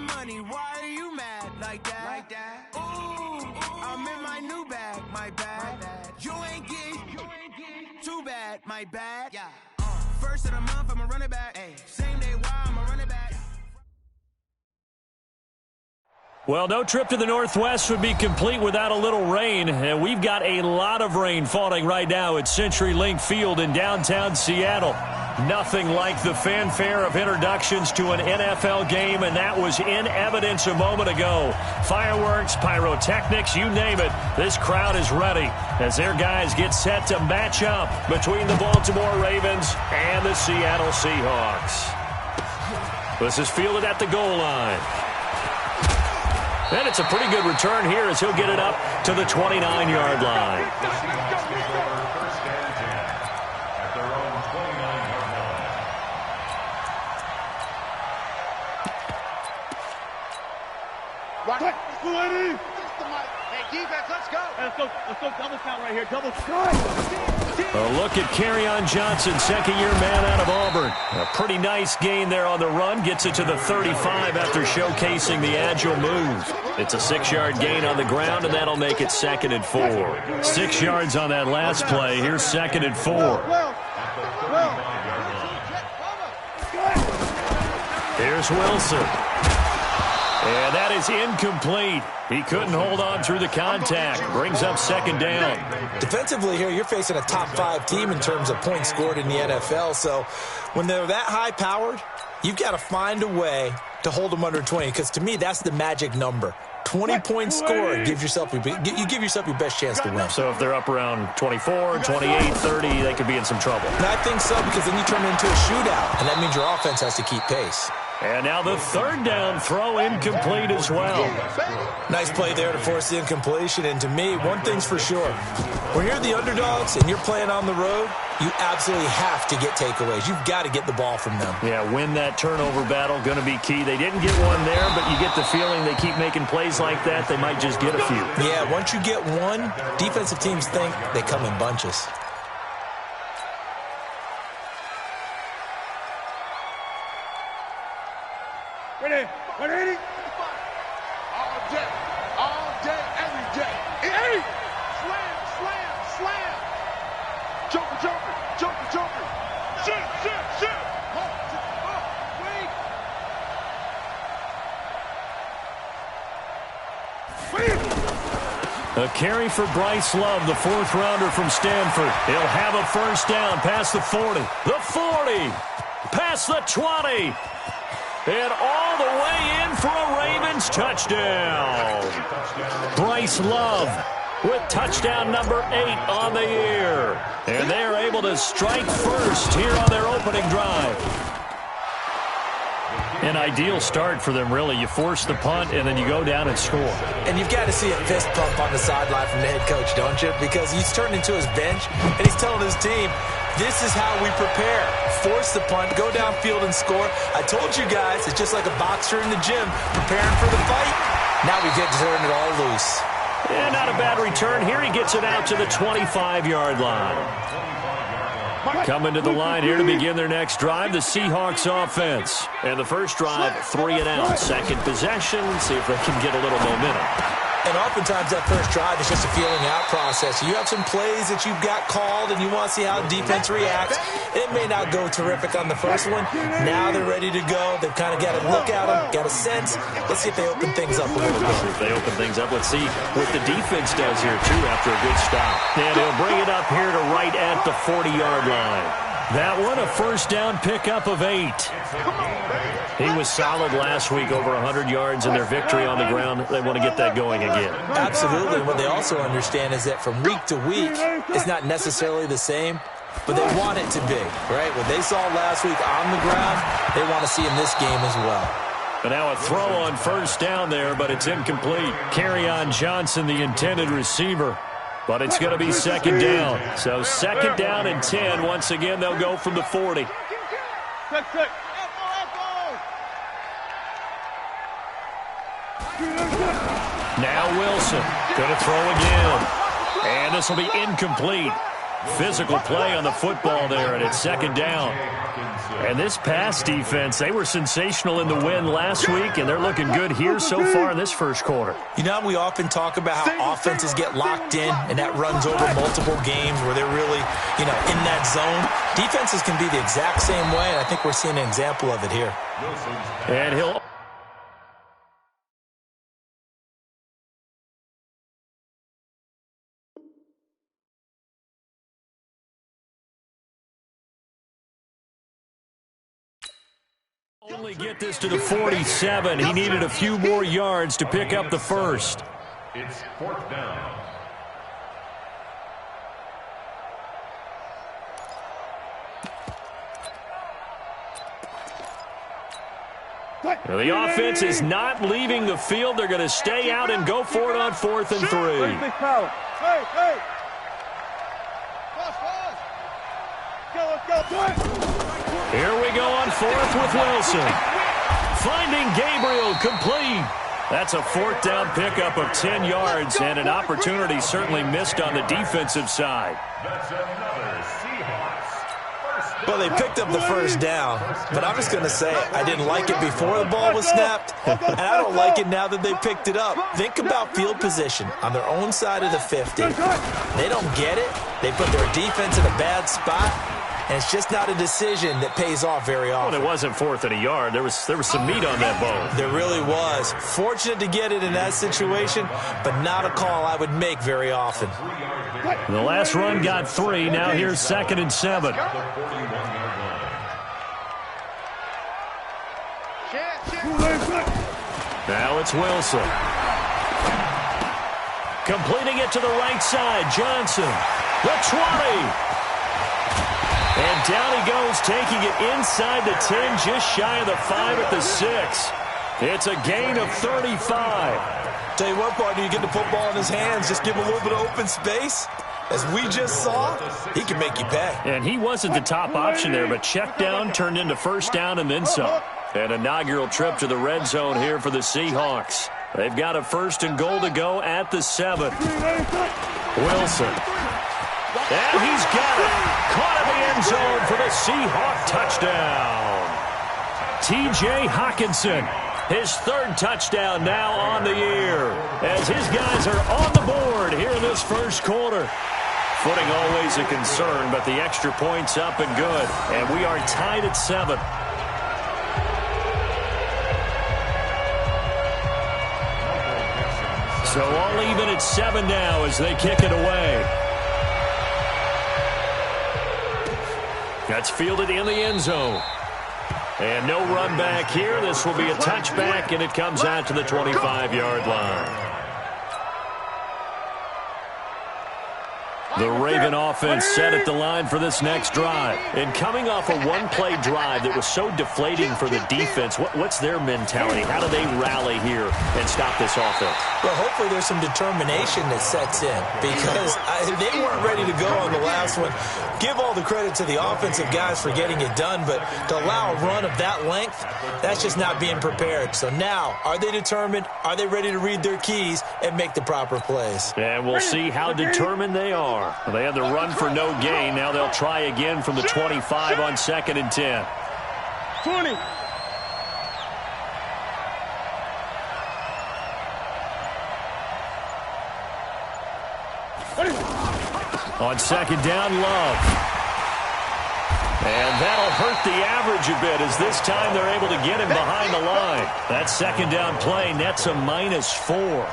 money, why are you mad like that? Ooh, I'm in my new bag, my bad. You ain't get too bad, my bad. Yeah. First of the month, I'ma run it back. Same day, why I'ma run it back. Well, no trip to the Northwest would be complete without a little rain, and we've got a lot of rain falling right now at CenturyLink Field in downtown Seattle. Nothing like the fanfare of introductions to an NFL game, and that was in evidence a moment ago. Fireworks, pyrotechnics, you name it. This crowd is ready as their guys get set to match up between the Baltimore Ravens and the Seattle Seahawks. This is fielded at the goal line. And it's a pretty good return here as he'll get it up to the 29-yard line. Hey, defense, let's go. Let's go double count right here. Double count. A look at Kerryon Johnson, second-year man out of Auburn. A pretty nice gain there on the run. Gets it to the 35 after showcasing the agile move. It's a 6-yard gain on the ground, and that'll make it 2nd and 4. 6 yards on that last play. Here's 2nd and 4. Here's Wilson. And that is incomplete. He couldn't hold on through the contact. Brings up 2nd down. Defensively here, you're facing a top-5 team in terms of points scored in the NFL. So when they're that high-powered, you've got to find a way to hold them under 20. Because to me, that's the magic number. 20 points scored. You give yourself your best chance to win. So if they're up around 24, 28, 30, they could be in some trouble. And I think so, because then you turn it into a shootout, and that means your offense has to keep pace. And now the 3rd down throw incomplete as well. Nice play there to force the incompletion. And to me, one thing's for sure. When you're the underdogs and you're playing on the road, you absolutely have to get takeaways. You've got to get the ball from them. Yeah, win that turnover battle, going to be key. They didn't get one there, but you get the feeling they keep making plays like that, they might just get a few. Yeah, once you get one, defensive teams think they come in bunches. Ready? Ready? All day, every day. Hey! Slam, slam, slam. Joker, joker, joker, joker. Shit. Wait. A carry for Bryce Love, the 4th rounder from Stanford. He'll have a 1st down past the 40. The 40. Past the 20. And all the way in for a Ravens touchdown. Bryce Love with touchdown number 8 on the year. And they are able to strike first here on their opening drive. An ideal start for them, really. You force the punt, and then you go down and score. And you've got to see a fist pump on the sideline from the head coach, don't you? Because he's turned into his bench, and he's telling his team, this is how we prepare. Force the punt, go downfield and score. I told you guys, it's just like a boxer in the gym preparing for the fight. Now we get to turn it all loose. And not a bad return. Here he gets it out to the 25-yard line. Coming to the line here to begin their next drive, the Seahawks offense. And the first drive, 3 and out. Second possession, see if they can get a little momentum. And oftentimes that first drive is just a feeling out process. You have some plays that you've got called and you want to see how defense reacts. It may not go terrific on the first one. Now they're ready to go. They've kind of got a look at them, got a sense. Let's see if they open things up a little bit. If they open things up, let's see what the defense does here, too, after a good stop. And he'll bring it up here to right at the 40-yard line. That one, a 1st down pickup of 8. He was solid last week, over 100 yards in their victory on the ground. They want to get that going again. Absolutely. What they also understand is that from week to week, it's not necessarily the same, but they want it to be, right? What they saw last week on the ground, they want to see in this game as well. But now a throw on 1st down there, but it's incomplete. Kerryon Johnson, the intended receiver. But it's going to be 2nd down. So 2nd down and 10. Once again, they'll go from the 40. Now Wilson going to throw again. And this will be incomplete. Physical play on the football there, and it's second down. And this pass defense, they were sensational in the win last week, and they're looking good here so far in this first quarter. You know, we often talk about how offenses get locked in, and that runs over multiple games where they're really, in that zone. Defenses can be the exact same way, and I think we're seeing an example of it here. And he'll... only get this to the 47. He needed a few more yards to pick up the first. It's fourth down. Well, the offense is not leaving the field. They're going to stay out and go for it on 4th and 3. Hey! Let's go. Here we go on 4th with Wilson. Finding Gabriel complete. That's a 4th down pickup of 10 yards and an opportunity certainly missed on the defensive side. That's another Seahawks. Well, they picked up the first down, but I'm just going to say I didn't like it before the ball was snapped, and I don't like it now that they picked it up. Think about field position on their own side of the 50. They don't get it. They put their defense in a bad spot. And it's just not a decision that pays off very often. Well, it wasn't 4th and a yard. There was some meat on that bone. There really was. Fortunate to get it in that situation, but not a call I would make very often. The last run got 3. Now here's 2nd and 7. Now it's Wilson. Completing it to the right side. Johnson. The 20. And down he goes, taking it inside the 10, just shy of the 5 at the 6. It's a gain of 35. Tell you what, partner, you get the football in his hands, just give him a little bit of open space. As we just saw, he can make you pay. And he wasn't the top option there, but check down turned into first down and then some. An inaugural trip to the red zone here for the Seahawks. They've got a 1st and goal to go at the 7. Wilson. And he's got it. Caught in the end zone for the Seahawk touchdown. T.J. Hockenson, his 3rd touchdown now on the year, as his guys are on the board here in this first quarter. Footing always a concern, but the extra point's up and good, and we are tied at 7. So all even at 7 now as they kick it away. That's fielded in the end zone. And no run back here. This will be a touchback, and it comes out to the 25-yard line. The Raven offense set at the line for this next drive. And coming off a one-play drive that was so deflating for the defense, what's their mentality? How do they rally here and stop this offense? Well, hopefully there's some determination that sets in because they weren't ready to go on the last one. Give all the credit to the offensive guys for getting it done, but to allow a run of that length, that's just not being prepared. So now, are they determined? Are they ready to read their keys and make the proper plays? And we'll see how determined they are. They had the run for no gain. Now they'll try again from the 25 on 2nd and 10. 20. On 2nd down, Love. And that'll hurt the average a bit as this time they're able to get him behind the line. That 2nd down play nets a -4.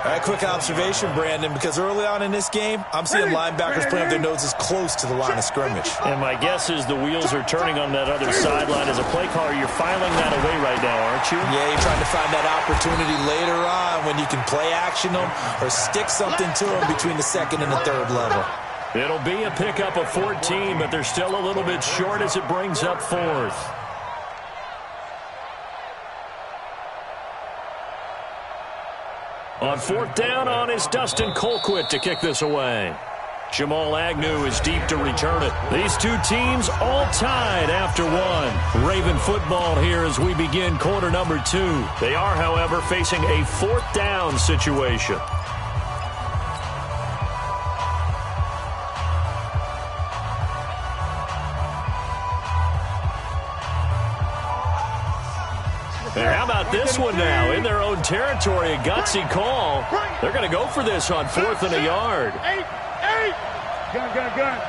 All right, quick observation, Brandon, because early on in this game, I'm seeing linebackers putting up their noses close to the line of scrimmage. And my guess is the wheels are turning on that other sideline. As a play caller, you're filing that away right now, aren't you? Yeah, you're trying to find that opportunity later on when you can play action them or stick something to them between the 2nd and the 3rd level. It'll be a pickup of 14, but they're still a little bit short as it brings up 4th. On 4th down on is Dustin Colquitt to kick this away. Jamal Agnew is deep to return it. These two teams all tied after 1. Raven football here as we begin quarter number 2. They are, however, facing a 4th down situation. about this one now? In their own territory, a gutsy call. They're going to go for this on 4th and a yard. Eight. Gun.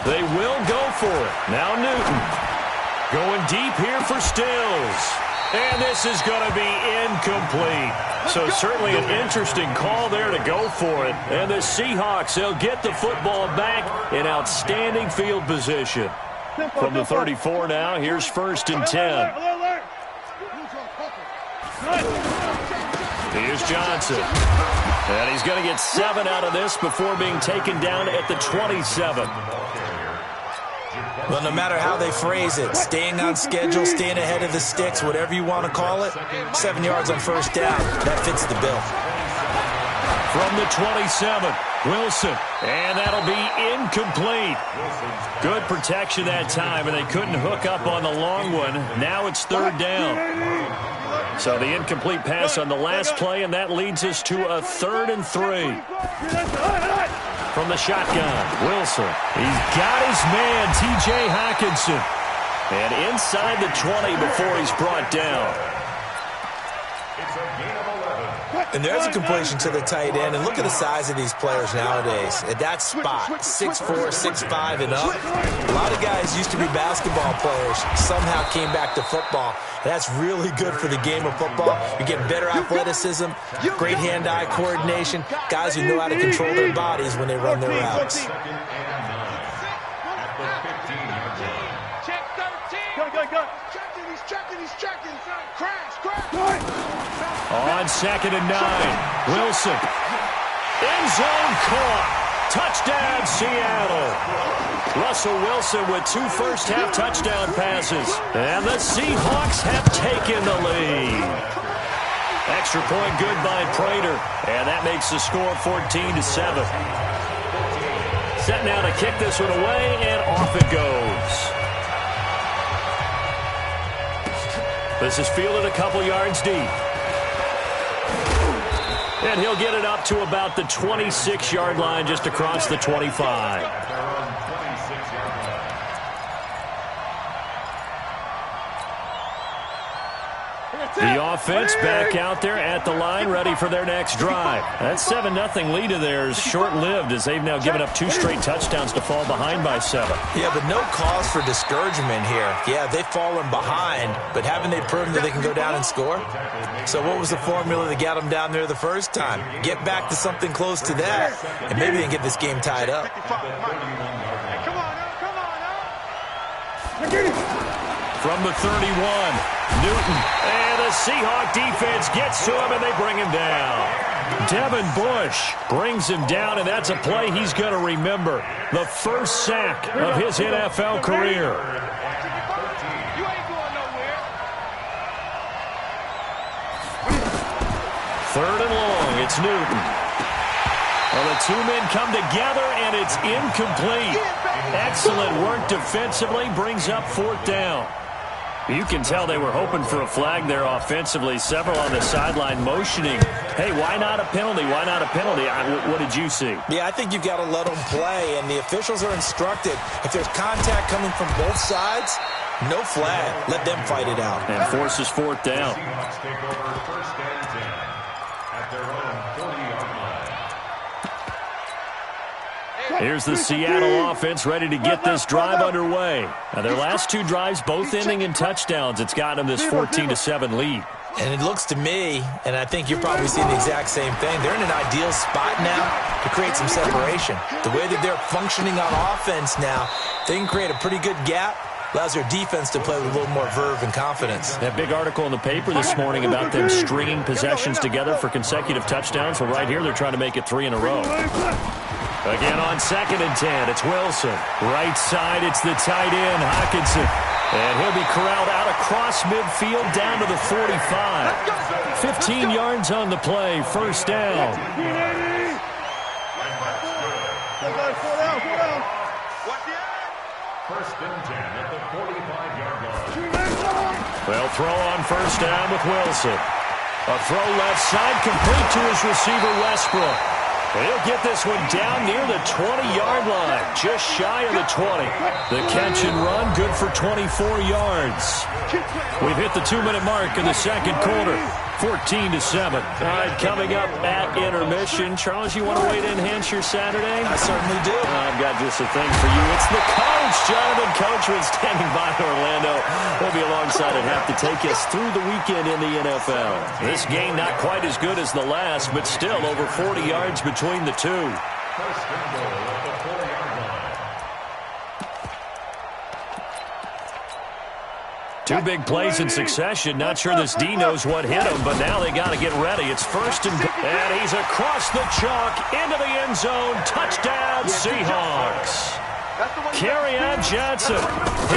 They will go for it. Now Newton going deep here for Stills. And this is going to be incomplete. So certainly an interesting call there to go for it. And the Seahawks, they'll get the football back in outstanding field position. From the 34 now, here's 1st and 10. Here's Johnson. And he's going to get 7 out of this before being taken down at the 27. Well, no matter how they phrase it, staying on schedule, staying ahead of the sticks, whatever you want to call it, 7 yards on 1st down, that fits the bill. From the 27, Wilson, and that'll be incomplete. Good protection that time, and they couldn't hook up on the long one. Now it's 3rd down. So the incomplete pass on the last play, and that leads us to a 3rd and 3. From the shotgun, Wilson. He's got his man, T.J. Hockenson. And inside the 20 before he's brought down. And there's a completion to the tight end. And look at the size of these players nowadays. At that spot, 6'4", 6'5", and up. A lot of guys used to be basketball players, somehow came back to football. And that's really good for the game of football. You get better athleticism, great hand-eye coordination, guys who know how to control their bodies when they run their routes. Check 13. Go. He's checking. Crash. On 2nd and 9, Wilson. End zone caught. Touchdown, Seattle. Russell Wilson with 2 first-half touchdown passes. And the Seahawks have taken the lead. Extra point good by Prater. And that makes the score 14-7. Set now to kick this one away, and off it goes. This is fielded a couple yards deep. And he'll get it up to about the 26-yard line, just across the 25. The offense back out there at the line, ready for their next drive. That 7-0 lead of theirs short-lived, as they've now given up 2 straight touchdowns to fall behind by 7. Yeah, but no cause for discouragement here. Yeah, they've fallen behind, but haven't they proven that they can go down and score? So what was the formula that got them down there the first time? Get back to something close to that, and maybe they can get this game tied up. Come on. From the 31, Newton. And the Seahawk defense gets to him, and they bring him down. Devin Bush brings him down, and that's a play he's going to remember. The first sack of his NFL career. You ain't going nowhere. 3rd and long, it's Newton. Well, the 2 men come together, and it's incomplete. Excellent work defensively, brings up 4th down. You can tell they were hoping for a flag there offensively. Several on the sideline motioning, hey, why not a penalty? Why not a penalty? What did you see? Yeah, I think you've got to let them play, and the officials are instructed. If there's contact coming from both sides, no flag. Let them fight it out. And forces 4th down. Seahawks take over 1st and 10 at their own 40-yard line. Here's the Seattle offense ready to get this drive underway. Now, their last 2 drives both ending in touchdowns. It's gotten them this 14-7 lead. And it looks to me, and I think you're probably seeing the exact same thing, they're in an ideal spot now to create some separation. The way that they're functioning on offense now, they can create a pretty good gap. Allows their defense to play with a little more verve and confidence. That big article in the paper this morning about them stringing possessions together for consecutive touchdowns. Well, right here, they're trying to make it 3 in a row. Again on 2nd and 10, it's Wilson. Right side, it's the tight end, Hockenson. And he'll be corralled out across midfield down to the 45. 15 yards on the play, 1st down. First and 10 at the 45-yard line. Well, throw on 1st down with Wilson. A throw left side, complete to his receiver, Westbrook. He'll get this one down near the 20-yard line, just shy of the 20. The catch and run, good for 24 yards. We've hit the 2-minute mark in the second quarter. 14-7. All right, coming up at intermission. Charles, you want to wait to enhance your Saturday? I certainly do. I've got just a thing for you. It's the coach, Jonathan Coachman, standing by in Orlando. He'll be alongside at half to take us through the weekend in the NFL. This game not quite as good as the last, but still over 40 yards between the two. First and goal at the 40-yard line. Two big plays in succession. Not sure this D knows what hit him, but now they got to get ready. It's first and goal. And he's across the chalk into the end zone. Touchdown, Seahawks. Kerryon Johnson,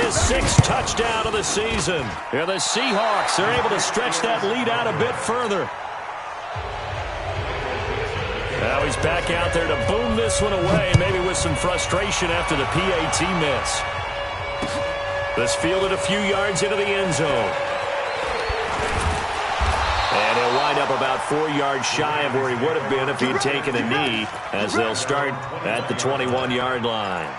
his 6th touchdown of the season. Yeah, the Seahawks are able to stretch that lead out a bit further. Now he's back out there to boom this one away, maybe with some frustration after the PAT miss. This fielded a few yards into the end zone. And he'll wind up about 4 yards shy of where he would have been if he had taken a knee, as they'll start at the 21-yard line.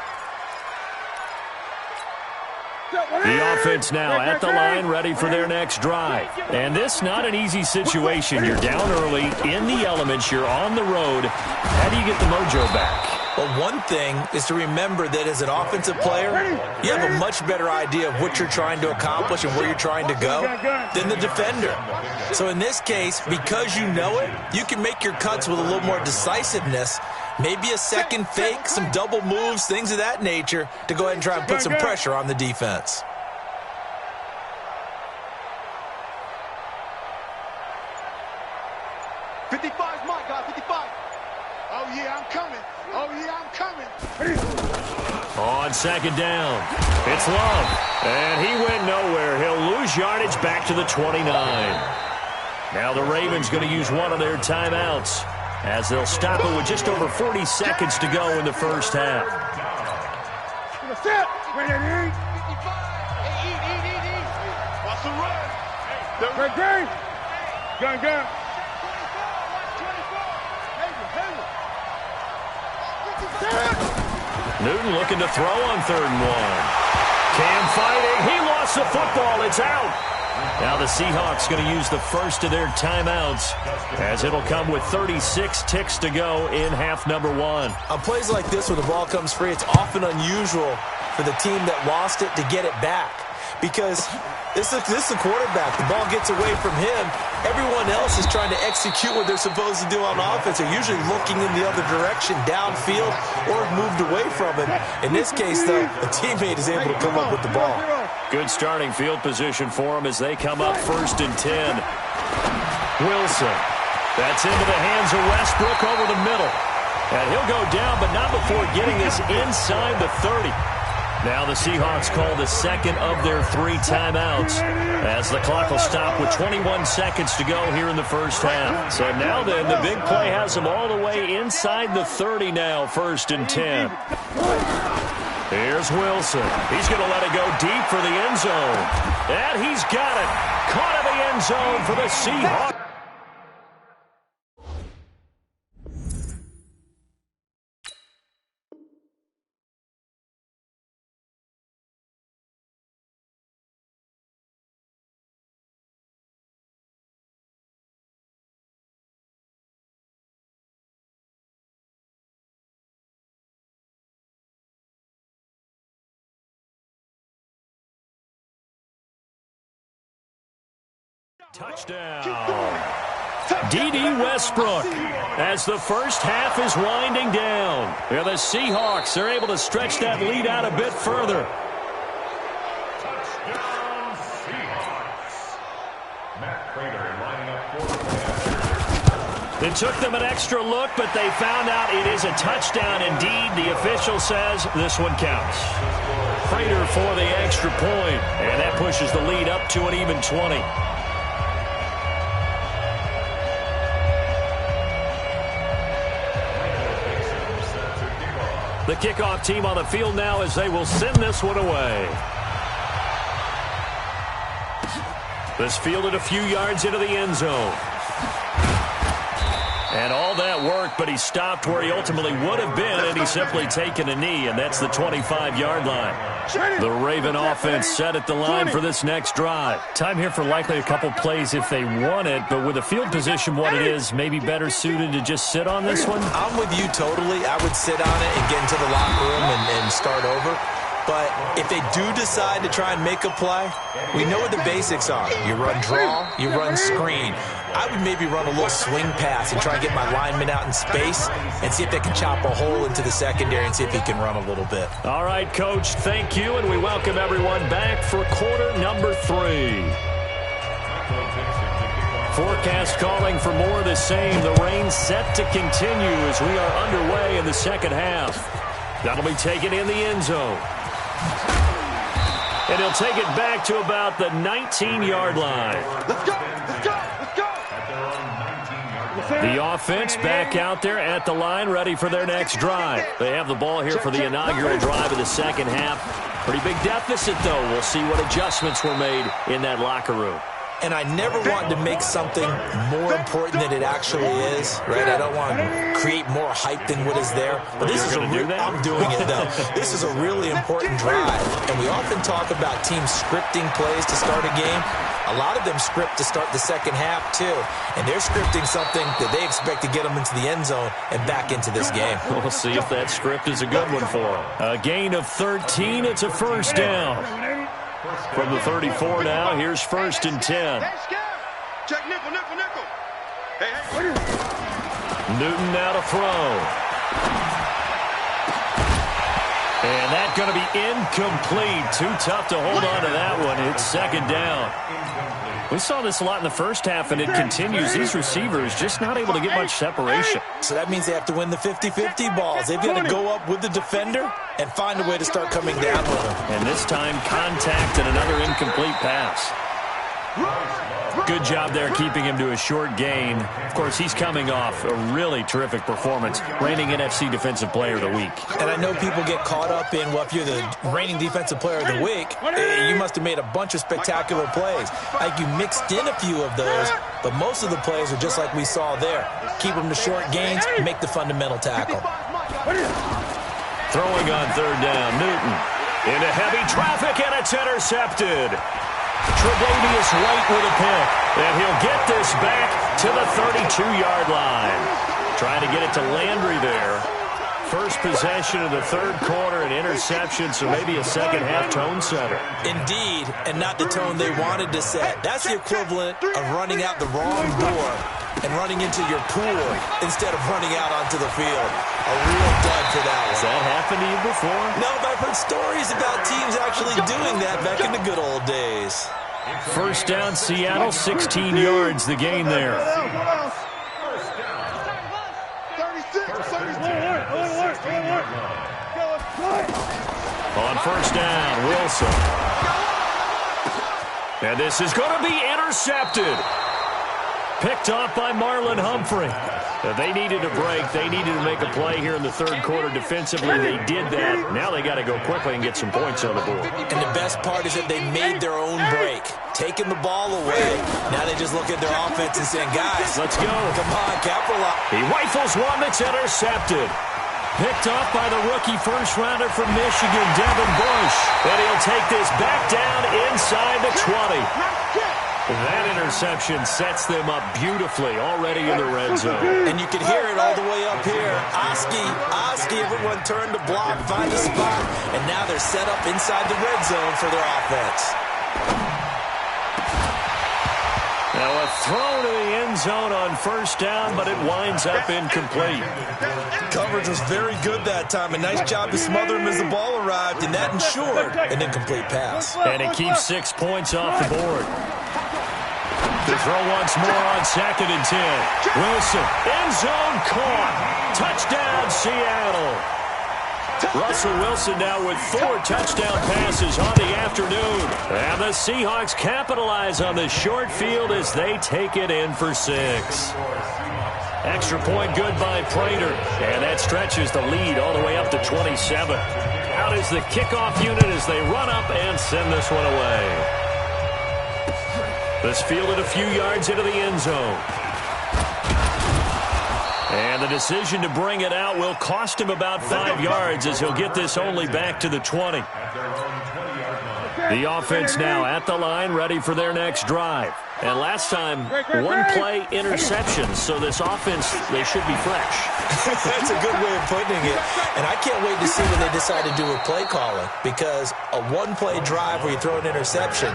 The offense now at the line, ready for their next drive. And this not an easy situation. You're down early, in the elements, you're on the road. How do you get the mojo back? Well, one thing is to remember that as an offensive player, you have a much better idea of what you're trying to accomplish and where you're trying to go than the defender. So in this case, because you know it, you can make your cuts with a little more decisiveness, maybe a second fake, some double moves, things of that nature, to go ahead and try and put some pressure on the defense. On second down, it's Love, and he went nowhere. He'll lose yardage back to the 29. Now the Ravens going to use one of their timeouts, as they'll stop it with just over 40 seconds to go in the first half. Newton looking to throw on 3rd and 1. Cam fighting. He lost the football. It's out. Now the Seahawks going to use the first of their timeouts, as it'll come with 36 ticks to go in half number 1. On plays like this where the ball comes free, it's often unusual for the team that lost it to get it back, because this is the quarterback. The ball gets away from him. Everyone else is trying to execute what they're supposed to do on offense. They're usually looking in the other direction, downfield, or moved away from it. In this case, though, a teammate is able to come up with the ball. Good starting field position for them as they come up 1st and 10. Wilson. That's into the hands of Westbrook over the middle. And he'll go down, but not before getting this inside the 30. Now the Seahawks call the second of their 3 timeouts, as the clock will stop with 21 seconds to go here in the first half. So now then, the big play has them all the way inside the 30 now, 1st and 10. Here's Wilson. He's going to let it go deep for the end zone. And he's got it. Caught in the end zone for the Seahawks. Touchdown. D.D. Westbrook, as the first half is winding down. Yeah, the Seahawks are able to stretch that lead out a bit further. Touchdown, Seahawks. Matt Prater lining up for the It took them an extra look, but they found out it is a touchdown indeed. The official says this one counts. Prater for the extra point, and that pushes the lead up to an even 20. The kickoff team on the field now as they will send this one away. This fielded a few yards into the end zone. And all that work, but he stopped where he ultimately would have been, and he's simply taken a knee, and that's the 25-yard line. The Raven offense set at the line for this next drive. Time here for likely a couple plays if they want it, but with the field position what it is, maybe better suited to just sit on this one? I'm with you totally. I would sit on it and get into the locker room and start over. But if they do decide to try and make a play, we know what the basics are. You run draw, you run screen. I would maybe run a little swing pass and try and get my lineman out in space and see if they can chop a hole into the secondary and see if he can run a little bit. All right, Coach, thank you, and we welcome everyone back for quarter number 3. Forecast calling for more of the same. The rain set to continue as we are underway in the second half. That'll be taken in the end zone. And he'll take it back to about the 19-yard line. Let's go! Let's go! Let's go! The offense back out there at the line, ready for their next drive. They have the ball here for the inaugural drive of the second half. Pretty big deficit, though. We'll see what adjustments were made in that locker room. And I never want to make something more important than it actually is, right? I don't want to create more hype than what is there. But this is I'm doing it, though. This is a really important drive. And we often talk about teams scripting plays to start a game. A lot of them script to start the second half, too. And they're scripting something that they expect to get them into the end zone and back into this game. We'll see if that script is a good one for them. A gain of 13. It's a first down. From the 34 now, here's 1st and 10. Check nickel, nickel, nickel. Hey. Newton now to throw. And that's going to be incomplete. Too tough to hold on to that one. It's second down. We saw this a lot in the first half, and it continues. These receivers just not able to get much separation. So that means they have to win the 50-50 balls. They've got to go up with the defender and find a way to start coming down with them. And this time, contact and another incomplete pass. Good job there keeping him to a short gain. Of course, he's coming off a really terrific performance, reigning NFC Defensive Player of the Week. And I know people get caught up in, well, if you're the reigning Defensive Player of the Week, you must have made a bunch of spectacular plays. Like you mixed in a few of those, but most of the plays are just like we saw there. Keep them to short gains, make the fundamental tackle. Throwing on third down, Newton into heavy traffic, and it's intercepted. Tre'Davious White with a pick, and he'll get this back to the 32-yard line. Trying to get it to Landry there. First possession of the third quarter, an interception, so maybe a second-half tone setter. Indeed, and not the tone they wanted to set. That's the equivalent of running out the wrong door and running into your pool instead of running out onto the field. A real dud for that one. Has that happened to you before? No, but I've heard stories about teams actually doing that back in the good old days. First down, Seattle, 16 yards, the gain there. On first down, Wilson. And this is going to be intercepted. Picked off by Marlon Humphrey. They needed a break. They needed to make a play here in the third quarter defensively. They did that. Now they got to go quickly and get some points on the board. And the best part is that they made their own break, taking the ball away. Now they just look at their offense and saying, guys, let's go. Come on, capitalize. He rifles one that's intercepted. Picked off by the rookie first-rounder from Michigan, Devin Bush. And he'll take this back down inside the 20. That interception sets them up beautifully already in the red zone. And you can hear it all the way up here. Oski, everyone turned to block, find a spot, and now they're set up inside the red zone for their offense. Now a throw to the end zone on first down, but it winds up incomplete. Coverage was very good that time. A nice job to smother him as the ball arrived, and that ensured an incomplete pass. And it keeps 6 points off the board. The throw once more on 2nd and 10. Wilson, end zone caught. Touchdown, Seattle. Russell Wilson now with 4 touchdown passes on the afternoon. And the Seahawks capitalize on the short field as they take it in for 6. Extra point good by Prater. And that stretches the lead all the way up to 27. Out is the kickoff unit as they run up and send this one away. This fielded a few yards into the end zone. And the decision to bring it out will cost him about 5 yards as he'll get this only back to the 20. The offense now at the line, ready for their next drive. And last time, one-play interceptions, so this offense, they should be fresh. That's a good way of putting it. And I can't wait to see what they decide to do with play calling, because a one-play drive where you throw an interception,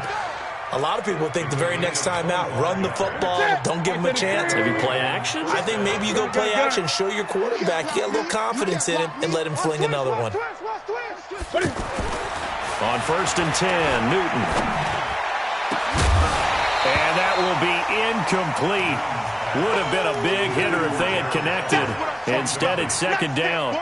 a lot of people think the very next time out, run the football, don't give them a chance. Maybe play action? I think maybe you go play action, show your quarterback, you get a little confidence in him, and let him fling another one. On 1st and 10, Newton. And that will be incomplete. Would have been a big hitter if they had connected. Instead, it's 2nd down.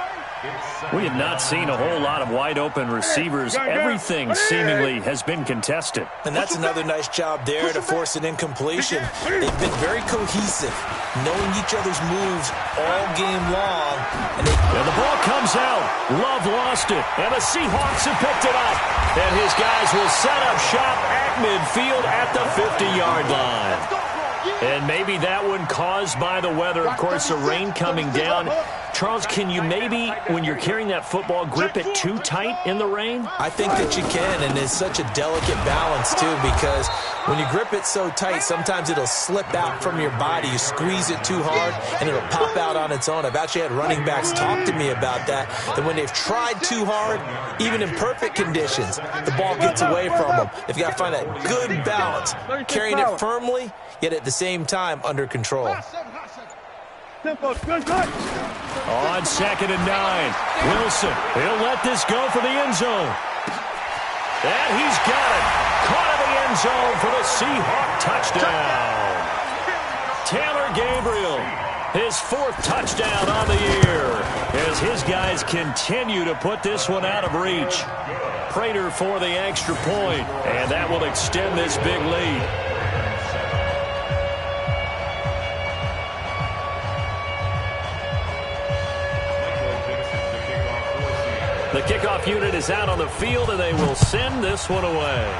We have not seen a whole lot of wide-open receivers. Everything seemingly has been contested. And that's another nice job there to force an incompletion. They've been very cohesive, knowing each other's moves all game long. And the ball comes out. Love lost it. And the Seahawks have picked it up. And his guys will set up shop at midfield at the 50-yard line. And maybe that one caused by the weather. Of course, the rain coming down. Charles, can you maybe, when you're carrying that football, grip it too tight in the rain? I think that you can, and it's such a delicate balance, too, because when you grip it so tight, sometimes it'll slip out from your body. You squeeze it too hard, and it'll pop out on its own. I've actually had running backs talk to me about that when they've tried too hard, even in perfect conditions, the ball gets away from them. They've got to find that good balance, carrying it firmly, yet at the same time under control. On 2nd and 9, Wilson, he'll let this go for the end zone. And he's got it. Caught in the end zone for the Seahawk touchdown. Taylor Gabriel, his 4th touchdown on the year, as his guys continue to put this one out of reach. Prater for the extra point, and that will extend this big lead. The kickoff unit is out on the field, and they will send this one away.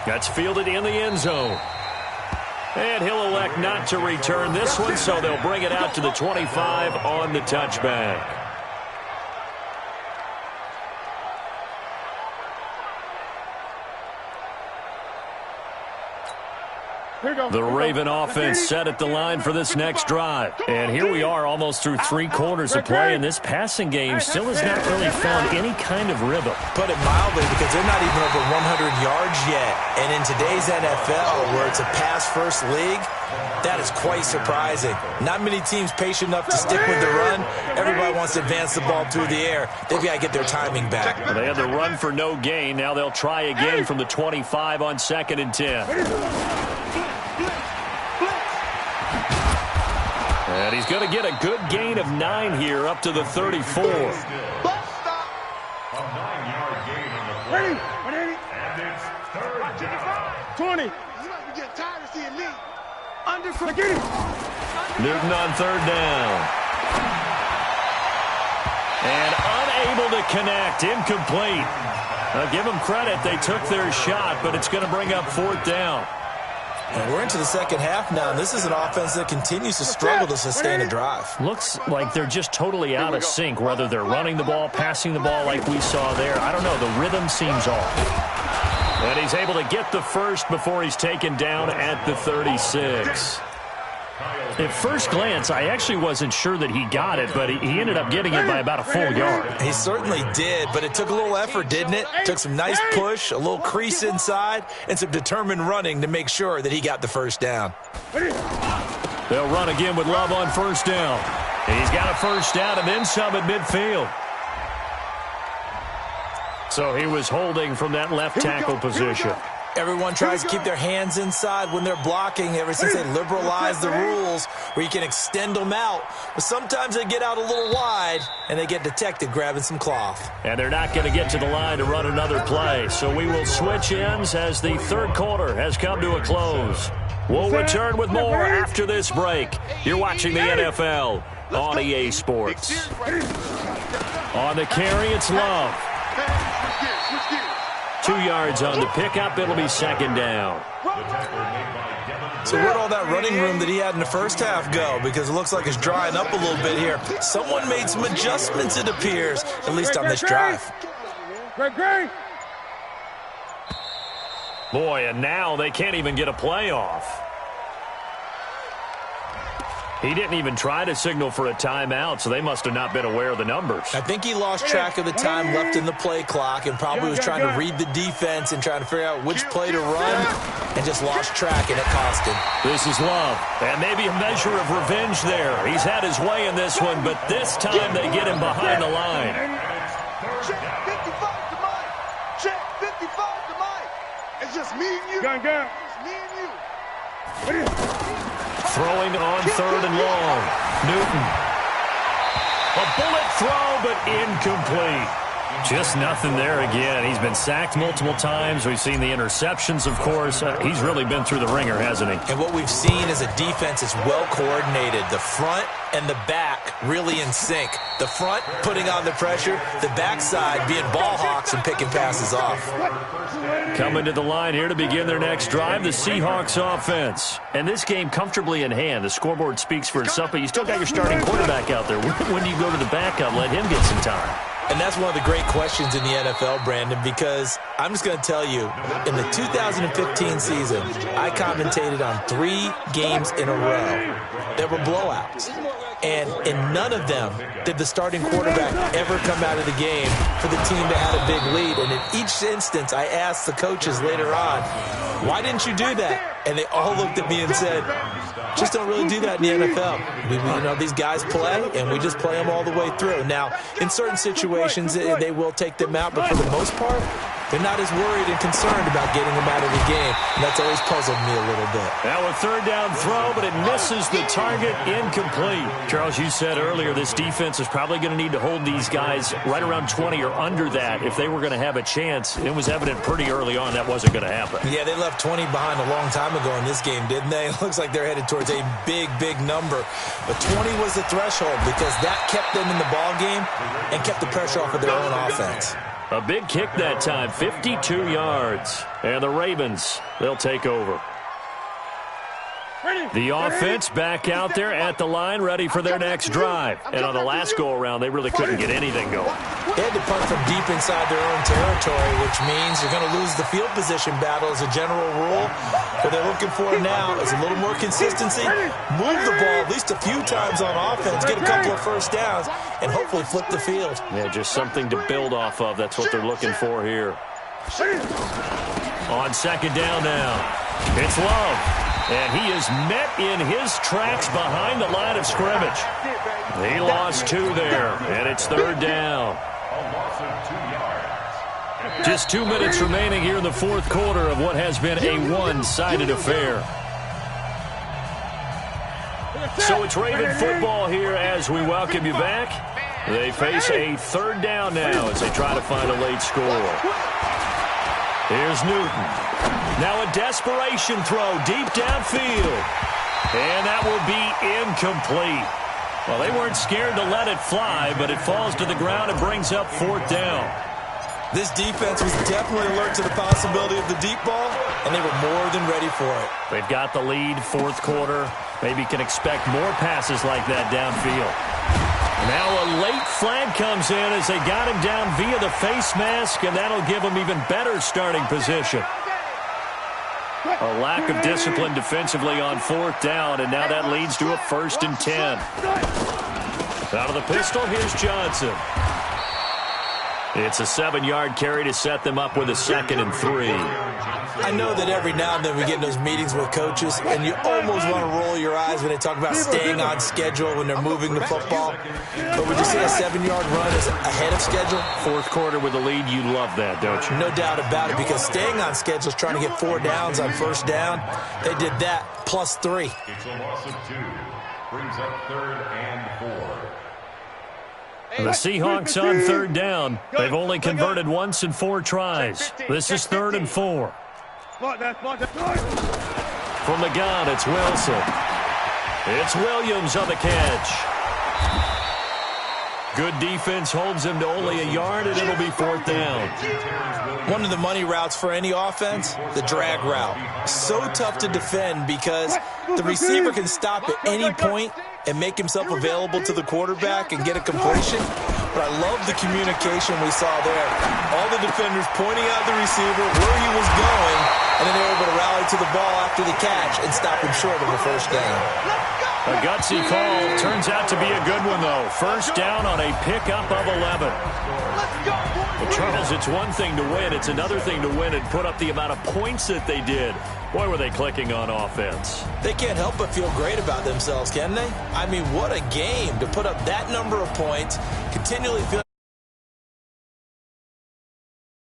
That's fielded in the end zone. And he'll elect not to return this one, so they'll bring it out to the 25 on the touchback. The Raven offense set at the line for this next drive. And here we are almost through 3 quarters of play, and this passing game still has not really found any kind of rhythm. Put it mildly, because they're not even over 100 yards yet. And in today's NFL, where it's a pass-first league, that is quite surprising. Not many teams patient enough to stick with the run. Everybody wants to advance the ball through the air. They've got to get their timing back. Well, they had the run for no gain. Now they'll try again from the 25 on 2nd and 10. And he's going to get a good gain of 9 here up to the 34. A 9-yard gain on the play. And it's 3rd down. 20. You might be getting tired of seeing me. Newton on 3rd down. And unable to connect. Incomplete. Now give them credit. They took their shot, but it's going to bring up 4th down. And we're into the second half now, and this is an offense that continues to struggle to sustain a drive. Looks like they're just totally out of sync, whether they're running the ball, passing the ball like we saw there. I don't know. The rhythm seems off. And he's able to get the first before he's taken down at the 36. At first glance, I actually wasn't sure that he got it, but he ended up getting it by about a full yard. He certainly did, but it took a little effort, didn't it? Took some nice push, a little crease inside, and some determined running to make sure that he got the first down. They'll run again with Love on 1st down. He's got a 1st down and then some at midfield. So he was holding from that left tackle position. Everyone tries to keep their hands inside when they're blocking ever since they liberalized the rules where you can extend them out. But sometimes they get out a little wide and they get detected grabbing some cloth. And they're not going to get to the line to run another play. So we will switch ends as the 3rd quarter has come to a close. We'll return with more after this break. You're watching the NFL on EA Sports. On the carry, it's Love. 2 yards on the pickup. It'll be 2nd down. The tackle made by Devin So where'd all that running room that he had in the first half go? Because it looks like it's drying up a little bit here. Someone made some adjustments, it appears, at least on this drive. Boy, and now they can't even get a play off. He didn't even try to signal for a timeout, so they must have not been aware of the numbers. I think he lost track of the time left in the play clock and probably was trying to read the defense and trying to figure out which play to run and just lost track, and it cost him. This is Love, and maybe a measure of revenge there. He's had his way in this one, but this time they get him behind the line. Check 55 to Mike. Check 55 to Mike. It's just me and you. It's me and you. Throwing on third and long. Newton. A bullet throw, but incomplete. Just nothing there again. He's been sacked multiple times. We've seen the interceptions, of course. He's really been through the ringer, hasn't he? And what we've seen is a defense is well coordinated. The front and the back really in sync. The front putting on the pressure, the backside being ball hawks and picking passes off. Coming to the line here to begin their next drive, the Seahawks offense. And this game comfortably in hand. The scoreboard speaks for itself, but you still got your starting quarterback out there. When do you go to the backup? Let him get some time. And that's one of the great questions in the NFL, Brandon, because I'm just going to tell you, in the 2015 season, I commentated on 3 games in a row that were blowouts. And in none of them did the starting quarterback ever come out of the game for the team that had a big lead. And in each instance, I asked the coaches later on, why didn't you do that? And they all looked at me and said, just don't really do that in the NFL. These guys play, and we just play them all the way through. Now, in certain situations, they will take them out, but for the most part, they're not as worried and concerned about getting them out of the game. And that's always puzzled me a little bit. Now a third down throw, but it misses the target, incomplete. Charles, you said earlier this defense is probably going to need to hold these guys right around 20 or under that if they were going to have a chance. It was evident pretty early on that wasn't going to happen. Yeah, they left 20 behind a long time ago in this game, didn't they? It looks like they're headed towards a big, big number. But 20 was the threshold because that kept them in the ball game and kept the pressure off of their own offense. A big kick that time, 52 yards. And the Ravens, they'll take over. The offense back out there at the line, ready for their next drive. And on the last go-around, they really couldn't get anything going. They had to punt from deep inside their own territory, which means you're going to lose the field position battle as a general rule. What they're looking for now is a little more consistency, move the ball at least a few times on offense, get a couple of first downs, and hopefully flip the field. Yeah, just something to build off of. That's what they're looking for here. On second down now, it's Love. And he is met in his tracks behind the line of scrimmage. He lost 2 there, and it's third down. Just 2 minutes remaining here in the fourth quarter of what has been a one-sided affair. So it's Raven football here as we welcome you back. They face a third down now as they try to find a late score. Here's Newton. Now a desperation throw deep downfield. And that will be incomplete. Well, they weren't scared to let it fly, but it falls to the ground and brings up fourth down. This defense was definitely alert to the possibility of the deep ball, and they were more than ready for it. They've got the lead, fourth quarter. Maybe can expect more passes like that downfield. Now a late flag comes in as they got him down via the face mask, and that'll give him even better starting position. A lack of discipline defensively on fourth down, and now that leads to a 1st and 10. Out of the pistol, here's Johnson. It's a 7-yard carry to set them up with a 2nd and 3. I know that every now and then we get in those meetings with coaches, and you almost want to roll your eyes when they talk about staying on schedule when they're moving the football. But would you say a 7-yard run is ahead of schedule? Fourth quarter with the lead, you love that, don't you? No doubt about it, because staying on schedule is trying to get 4 downs on first down. They did that plus 3. It's a loss of 2. Brings up 3rd and 4. The Seahawks on third down. They've only converted once in 4 tries. This is 3rd and 4. From the gun, it's Wilson. It's Williams on the catch. Good defense holds them to only a yard, and it'll be 4th down. One of the money routes for any offense, the drag route. So tough to defend because the receiver can stop at any point and make himself available to the quarterback and get a completion. But I love the communication we saw there. All the defenders pointing out the receiver, where he was going, and then they were able to rally to the ball after the catch and stop him short of a first down. A gutsy call. Turns out to be a good one, though. First down on a pickup of 11. Well, Charles, it's one thing to win. It's another thing to win and put up the amount of points that they did. Boy, were they clicking on offense. They can't help but feel great about themselves, can they? I mean, what a game to put up that number of points, continually feel